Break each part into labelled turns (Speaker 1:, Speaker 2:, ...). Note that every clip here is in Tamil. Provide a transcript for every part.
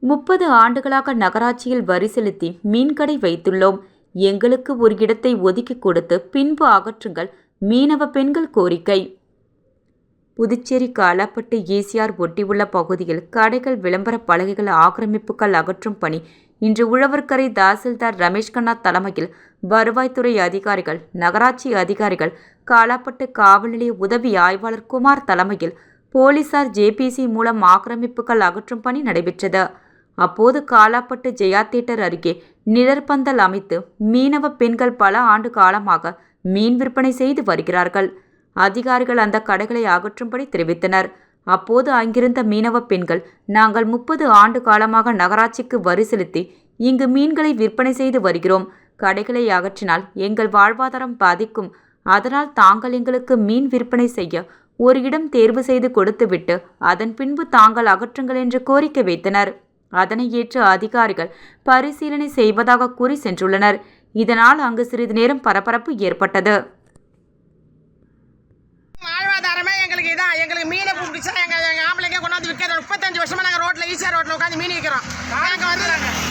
Speaker 1: 30 ஆண்டுகளாக நகராட்சியில் வரி செலுத்தி மீன்கடை வைத்துள்ளோம். எங்களுக்கு ஒரு இடத்தை ஒதுக்கி கொடுத்து பின்பு அகற்றுங்கள். மீனவ பெண்கள் கோரிக்கை. புதுச்சேரி காலாப்பட்டு ஈசிஆர் ஒட்டியுள்ள பகுதியில் கடைகள், விளம்பர பலகைகள், ஆக்கிரமிப்புகள் அகற்றும் பணி இன்று உழவர்கரை தாசில்தார் ரமேஷ்கண்ணா தலைமையில் வருவாய்த்துறை அதிகாரிகள், நகராட்சி அதிகாரிகள், காலாப்பட்டு காவல் நிலைய உதவி ஆய்வாளர் குமார் தலைமையில் போலீசார் ஜேபிசி மூலம் ஆக்கிரமிப்புகள் அகற்றும் பணி நடைபெற்றது. அப்போது காலாப்பட்டு ஜெயா தியேட்டர் அருகே நிழற்பந்தல் அமைத்து மீனவ பெண்கள் பல ஆண்டு காலமாக மீன் விற்பனை செய்து வருகிறார்கள். அதிகாரிகள் அந்த கடைகளை அகற்றும்படி தெரிவித்தனர். அப்போது அங்கிருந்த மீனவ பெண்கள், நாங்கள் 30 ஆண்டு காலமாக நகராட்சிக்கு வரி செலுத்தி இங்கு மீன்களை விற்பனை செய்து வருகிறோம். கடைகளை அகற்றினால் எங்கள் வாழ்வாதாரம் பாதிக்கும். அதனால் தாங்கள் எங்களுக்கு மீன் விற்பனை செய்ய ஒரு இடம் தேர்வு செய்து கொடுத்துவிட்டு அதன் பின்பு தாங்கள் அகற்றுங்கள் என்று கோரிக்கை வைத்தனர். அதனை ஏற்று அதிகாரிகள் பரிசீலனை செய்வதாக கூறி சென்றுள்ளனர். இதனால் அங்கு சிறிது நேரம் பரபரப்பு ஏற்பட்டது.
Speaker 2: வாழ்வாதாரமே எங்களுக்கு இதான். எங்களுக்கு மீனை பிடிச்சா எங்கள் ஆம்பளைங்க கொண்டாந்து விற்கிறோம். 35 வருஷமா நாங்கள் ரோட்டில் ஈசிஆர் ரோட்டில் உட்காந்து மீன் விற்கிறோம். நாங்கள் வந்து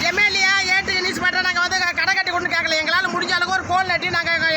Speaker 2: எம்எல்ஏ ஏட்டு நியூஸ் பண்ணுறோம். நாங்கள் வந்து கடை கட்டி கொண்டு கேட்கல. எங்களால் முடிஞ்ச அளவுக்கு ஒரு கோல் நட்டி நாங்கள்